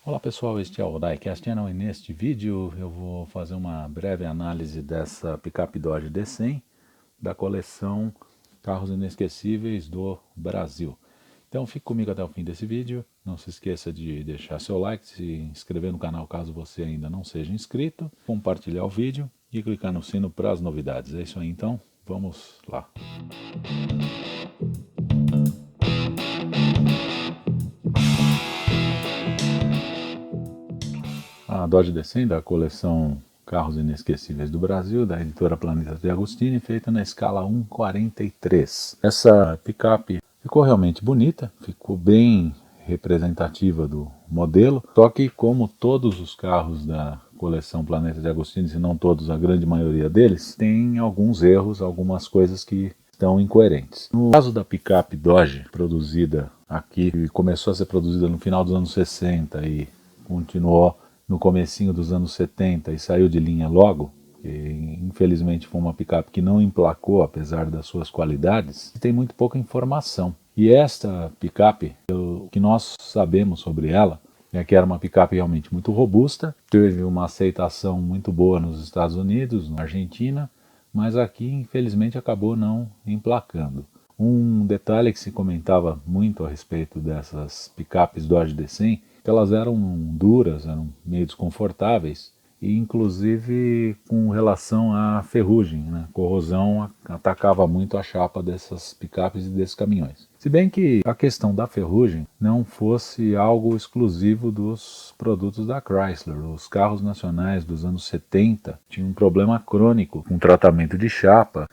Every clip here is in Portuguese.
Olá pessoal, este é o Diecast Channel e neste vídeo eu vou fazer uma breve análise dessa picape Dodge D100 da coleção Carros Inesquecíveis do Brasil. Então fique comigo até o fim desse vídeo, não se esqueça de deixar seu like, se inscrever no canal caso você ainda não seja inscrito, compartilhar o vídeo e clicar no sino para as novidades. É isso aí então, vamos lá. A Dodge D100 da coleção Carros Inesquecíveis do Brasil, da editora Planeta de Agostini, feita na escala 1:43. Essa picape ficou realmente bonita, ficou bem representativa do modelo, só que como todos os carros da coleção Planeta de Agostini, se não todos, a grande maioria deles, tem alguns erros, algumas coisas que estão incoerentes. No caso da picape Dodge, produzida aqui, que começou a ser produzida no final dos anos 60 e continuou no comecinho dos anos 70 e saiu de linha logo, que infelizmente foi uma picape que não emplacou apesar das suas qualidades, tem muito pouca informação. E esta picape, o que nós sabemos sobre ela é que era uma picape realmente muito robusta, teve uma aceitação muito boa nos Estados Unidos, na Argentina, mas aqui infelizmente acabou não emplacando. Um detalhe que se comentava muito a respeito dessas picapes Dodge D100, que elas eram duras, eram meio desconfortáveis, e inclusive com relação à ferrugem, né? Corrosão atacava muito a chapa dessas picapes e desses caminhões. Se bem que a questão da ferrugem não fosse algo exclusivo dos produtos da Chrysler. Os carros nacionais dos anos 70 tinham um problema crônico com tratamento de chapa,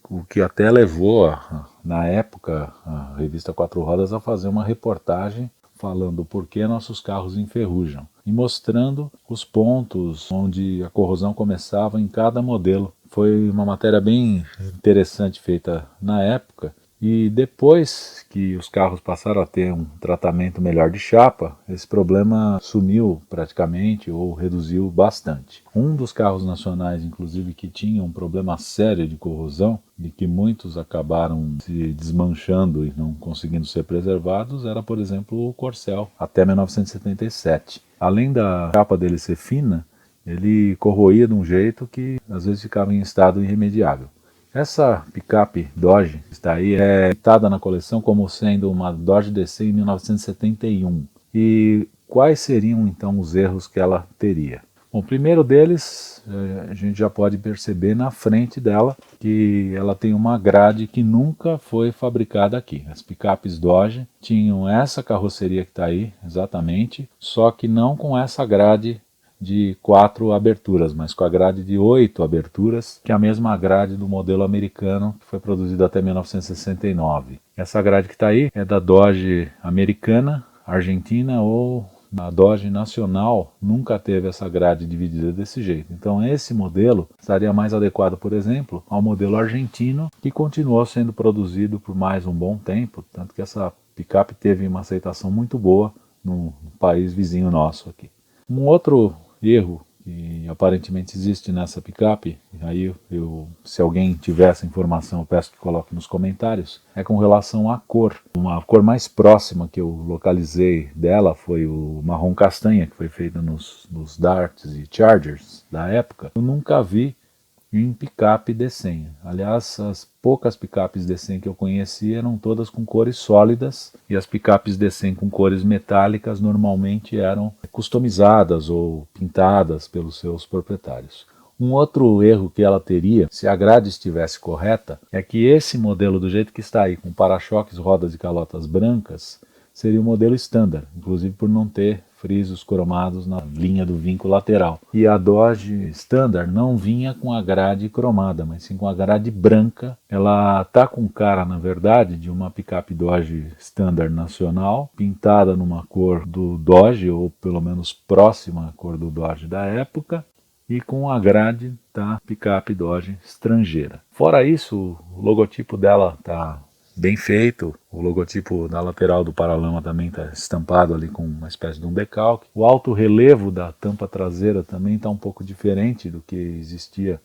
o que até levou, na época, a revista Quatro Rodas a fazer uma reportagem falando por que nossos carros enferrujam e mostrando os pontos onde a corrosão começava em cada modelo. Foi uma matéria bem interessante feita na época. E depois que os carros passaram a ter um tratamento melhor de chapa, esse problema sumiu praticamente ou reduziu bastante. Um dos carros nacionais, inclusive, que tinha um problema sério de corrosão e que muitos acabaram se desmanchando e não conseguindo ser preservados, era, por exemplo, o Corcel, até 1977. Além da chapa dele ser fina, ele corroía de um jeito que às vezes ficava em estado irremediável. Essa picape Dodge que está aí é citada na coleção como sendo uma Dodge DC em 1971. E quais seriam então os erros que ela teria? Bom, o primeiro deles a gente já pode perceber na frente dela que ela tem uma grade que nunca foi fabricada aqui. As picapes Dodge tinham essa carroceria que está aí, exatamente, só que não com essa grade de 4 aberturas, mas com a grade de 8 aberturas, que é a mesma grade do modelo americano que foi produzido até 1969. Essa grade que está aí é da Dodge americana, argentina ou a Dodge nacional nunca teve essa grade dividida desse jeito. Então esse modelo estaria mais adequado, por exemplo, ao modelo argentino, que continuou sendo produzido por mais um bom tempo, tanto que essa picape teve uma aceitação muito boa no país vizinho nosso aqui. Um outro erro que aparentemente existe nessa picape, aí se alguém tiver essa informação eu peço que coloque nos comentários, é com relação à cor. Uma cor mais próxima que eu localizei dela foi o marrom castanha, que foi feito nos Darts e Chargers da época. Eu nunca vi em picape D100. Aliás, as poucas picapes D100 que eu conheci eram todas com cores sólidas, e as picapes D100 com cores metálicas normalmente eram customizadas ou pintadas pelos seus proprietários. Um outro erro que ela teria, se a grade estivesse correta, é que esse modelo do jeito que está aí, com para-choques, rodas e calotas brancas, seria o modelo standard, inclusive por não ter frisos cromados na linha do vinco lateral. E a Dodge Standard não vinha com a grade cromada, mas sim com a grade branca. Ela tá com cara, na verdade, de uma picape Dodge Standard nacional, pintada numa cor do Dodge, ou pelo menos próxima à cor do Dodge da época, e com a grade da picape Dodge estrangeira. Fora isso, o logotipo dela tá bem feito, o logotipo da lateral do paralama também está estampado ali com uma espécie de um decalque. O alto relevo da tampa traseira também está um pouco diferente do que existia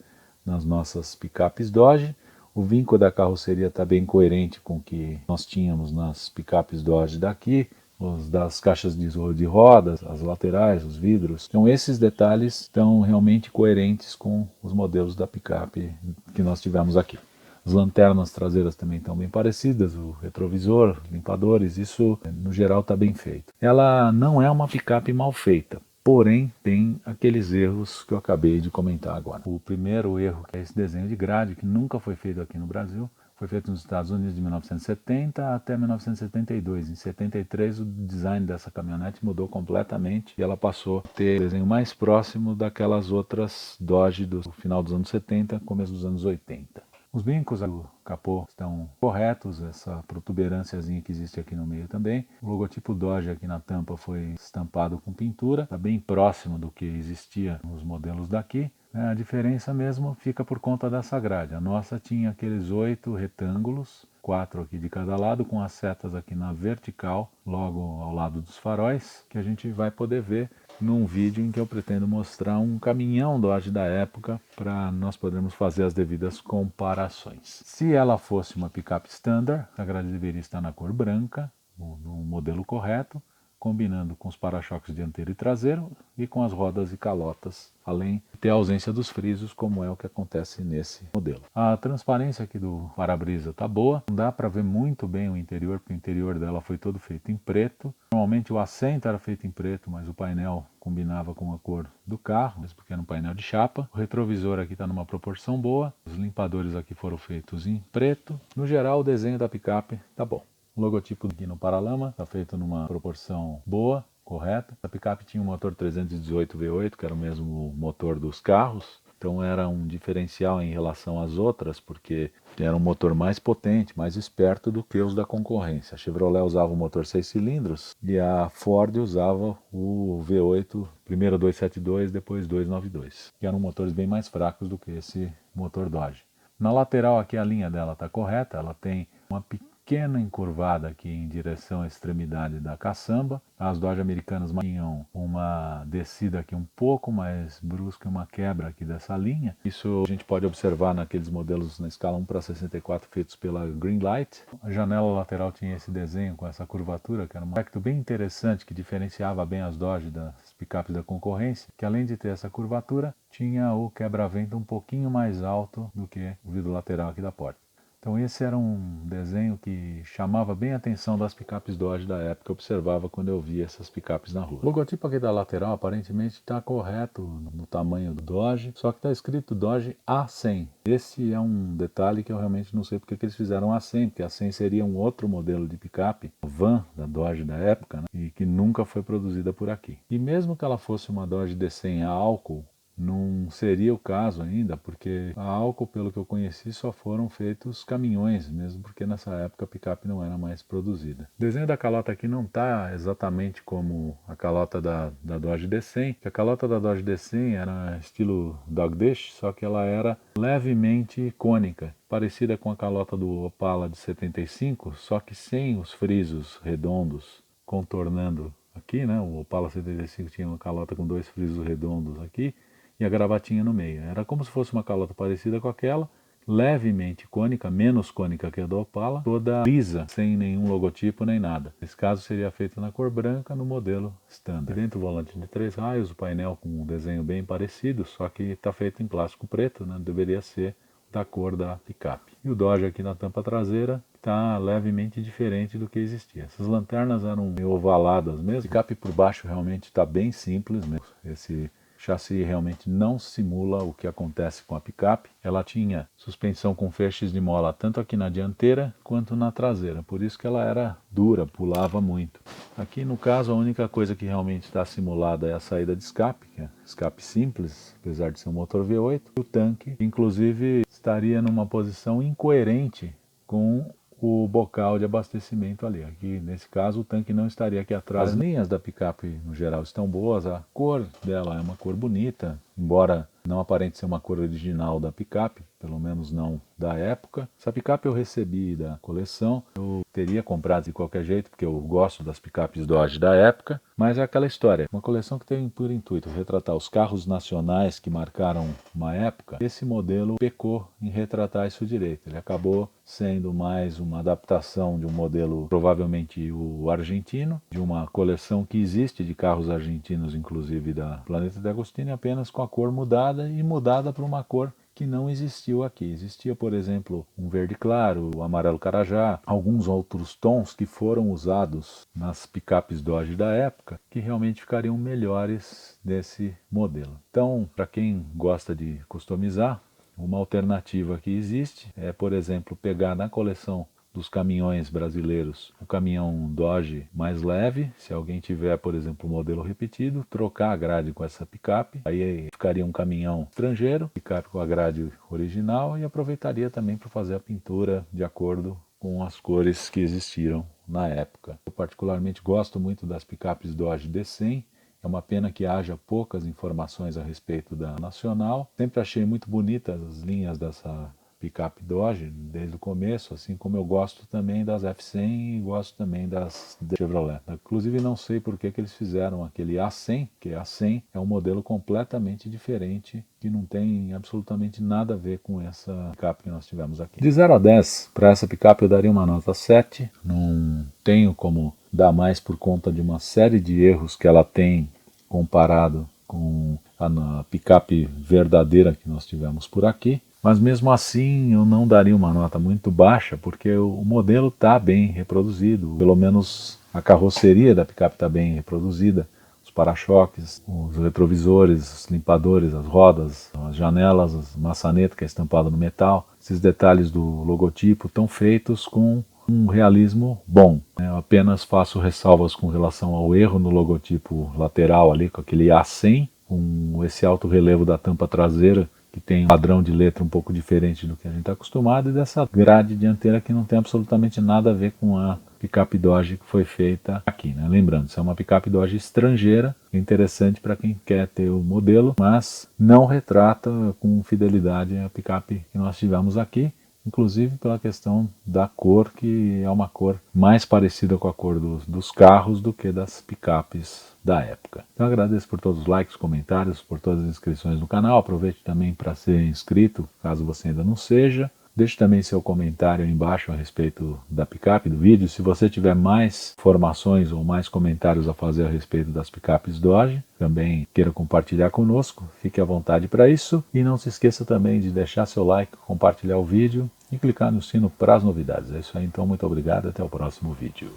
nas nossas picapes Dodge. O vinco da carroceria está bem coerente com o que nós tínhamos nas picapes Dodge daqui. os das caixas de rodas, as laterais, os vidros. Então esses detalhes estão realmente coerentes com os modelos da picape que nós tivemos aqui. As lanternas traseiras também estão bem parecidas, o retrovisor, limpadores, isso no geral está bem feito. Ela não é uma picape mal feita, porém tem aqueles erros que eu acabei de comentar agora. O primeiro erro é esse desenho de grade, que nunca foi feito aqui no Brasil. Foi feito nos Estados Unidos de 1970 até 1972. Em 73 o design dessa caminhonete mudou completamente e ela passou a ter o desenho mais próximo daquelas outras Dodge do final dos anos 70, começo dos anos 80. Os brincos do capô estão corretos, essa protuberânciazinha que existe aqui no meio também. O logotipo Dodge aqui na tampa foi estampado com pintura, está bem próximo do que existia nos modelos daqui. A diferença mesmo fica por conta dessa grade. A nossa tinha aqueles 8 retângulos, 4 aqui de cada lado, com as setas aqui na vertical, logo ao lado dos faróis, que a gente vai poder ver num vídeo em que eu pretendo mostrar um caminhão Dodge da época para nós podermos fazer as devidas comparações. Se ela fosse uma picape standard, a grade deveria estar na cor branca, no modelo correto, combinando com os para-choques dianteiro e traseiro e com as rodas e calotas, além de ter a ausência dos frisos, como é o que acontece nesse modelo. A transparência aqui do para-brisa está boa, não dá para ver muito bem o interior, porque o interior dela foi todo feito em preto. Normalmente o assento era feito em preto, mas o painel combinava com a cor do carro, mesmo porque era um painel de chapa. O retrovisor aqui está numa proporção boa, os limpadores aqui foram feitos em preto. No geral, o desenho da picape está bom. O logotipo aqui no paralama está feito numa proporção boa, correta. A picape tinha um motor 318 V8, que era o mesmo motor dos carros. Então era um diferencial em relação às outras, porque era um motor mais potente, mais esperto do que os da concorrência. A Chevrolet usava o motor 6 cilindros e a Ford usava o V8, primeiro 272, depois 292, que eram motores bem mais fracos do que esse motor Dodge. Na lateral aqui a linha dela está correta, ela tem uma pequena encurvada aqui em direção à extremidade da caçamba. As Dodge americanas tinham uma descida aqui um pouco mais brusca, uma quebra aqui dessa linha. Isso a gente pode observar naqueles modelos na escala 1:64 feitos pela Greenlight. A janela lateral tinha esse desenho com essa curvatura, que era um aspecto bem interessante, que diferenciava bem as Dodge das picapes da concorrência, que além de ter essa curvatura, tinha o quebra-vento um pouquinho mais alto do que o vidro lateral aqui da porta. Então esse era um desenho que chamava bem a atenção das picapes Dodge da época, eu observava quando eu via essas picapes na rua. O logotipo aqui da lateral aparentemente está correto no tamanho do Dodge, só que está escrito Dodge A100. Esse é um detalhe que eu realmente não sei porque que eles fizeram A100, porque A100 seria um outro modelo de picape, van da Dodge da época, né, e que nunca foi produzida por aqui. E mesmo que ela fosse uma Dodge D100 a álcool, não seria o caso ainda, porque a álcool, pelo que eu conheci, só foram feitos caminhões, mesmo porque nessa época a picape não era mais produzida. O desenho da calota aqui não está exatamente como a calota da Dodge D100, que a calota da Dodge D100 era estilo dog dish, só que ela era levemente cônica, parecida com a calota do Opala de 75, só que sem os frisos redondos contornando aqui, né? O Opala 75 tinha uma calota com 2 frisos redondos aqui, e a gravatinha no meio. Era como se fosse uma calota parecida com aquela, levemente cônica, menos cônica que a do Opala, toda lisa, sem nenhum logotipo nem nada. Nesse caso seria feito na cor branca no modelo standard. Dentro do volante de 3 raios, o painel com um desenho bem parecido, só que está feito em plástico preto, né? Deveria ser da cor da picape. E o Dodge aqui na tampa traseira está levemente diferente do que existia. Essas lanternas eram meio ovaladas mesmo. A picape por baixo realmente está bem simples mesmo. Esse chassi realmente não simula o que acontece com a picape. Ela tinha suspensão com feixes de mola tanto aqui na dianteira quanto na traseira, por isso que ela era dura, pulava muito. Aqui no caso a única coisa que realmente está simulada é a saída de escape, que é escape simples, apesar de ser um motor V8. O tanque, inclusive, estaria numa posição incoerente com o bocal de abastecimento ali. Aqui, nesse caso, o tanque não estaria aqui atrás. As linhas da picape, no geral, estão boas. A cor dela é uma cor bonita, embora não aparente ser uma cor original da picape. pelo menos não da época. Essa picape eu recebi da coleção, eu teria comprado de qualquer jeito, porque eu gosto das picapes Dodge da época, mas é aquela história, uma coleção que tem por intuito retratar os carros nacionais que marcaram uma época. Esse modelo pecou em retratar isso direito, ele acabou sendo mais uma adaptação de um modelo, provavelmente o argentino, de uma coleção que existe de carros argentinos, inclusive da Planeta de Agostini, apenas com a cor mudada e mudada para uma cor que não existiu aqui. Existia, por exemplo, um verde claro, o amarelo carajá, alguns outros tons que foram usados nas picapes Dodge da época, que realmente ficariam melhores desse modelo. Então, para quem gosta de customizar, uma alternativa que existe é, por exemplo, pegar na coleção dos caminhões brasileiros o caminhão Dodge mais leve, se alguém tiver, por exemplo, o modelo repetido, trocar a grade com essa picape, aí ficaria um caminhão estrangeiro, picape com a grade original, e aproveitaria também para fazer a pintura de acordo com as cores que existiram na época. Eu particularmente gosto muito das picapes Dodge D100. É uma pena que haja poucas informações a respeito da Nacional. Sempre achei muito bonitas as linhas dessa picape Dodge desde o começo, assim como eu gosto também das F100 e gosto também das Chevrolet. Inclusive não sei por que eles fizeram aquele A100, que A100 é um modelo completamente diferente, que não tem absolutamente nada a ver com essa picape que nós tivemos aqui. De 0 a 10, para essa picape eu daria uma nota 7. Não tenho como dar mais por conta de uma série de erros que ela tem comparado com a picape verdadeira que nós tivemos por aqui. Mas mesmo assim eu não daria uma nota muito baixa, porque o modelo está bem reproduzido, pelo menos a carroceria da picape está bem reproduzida, os para-choques, os retrovisores, os limpadores, as rodas, as janelas, as maçanetas que é estampada no metal, esses detalhes do logotipo estão feitos com um realismo bom. Eu apenas faço ressalvas com relação ao erro no logotipo lateral ali, com aquele A100, com esse alto relevo da tampa traseira, que tem um padrão de letra um pouco diferente do que a gente está acostumado, e dessa grade dianteira que não tem absolutamente nada a ver com a picape Dodge que foi feita aqui, né? Lembrando, isso é uma picape Dodge estrangeira, interessante para quem quer ter o modelo, mas não retrata com fidelidade a picape que nós tivemos aqui, inclusive pela questão da cor, que é uma cor mais parecida com a cor dos carros do que das picapes da época. Então agradeço por todos os likes, comentários, por todas as inscrições no canal. Aproveite também para ser inscrito, caso você ainda não seja. Deixe também seu comentário aí embaixo a respeito da picape, do vídeo. Se você tiver mais informações ou mais comentários a fazer a respeito das picapes Dodge, também queira compartilhar conosco, fique à vontade para isso. E não se esqueça também de deixar seu like, compartilhar o vídeo e clicar no sino para as novidades. É isso aí, então, muito obrigado, até o próximo vídeo.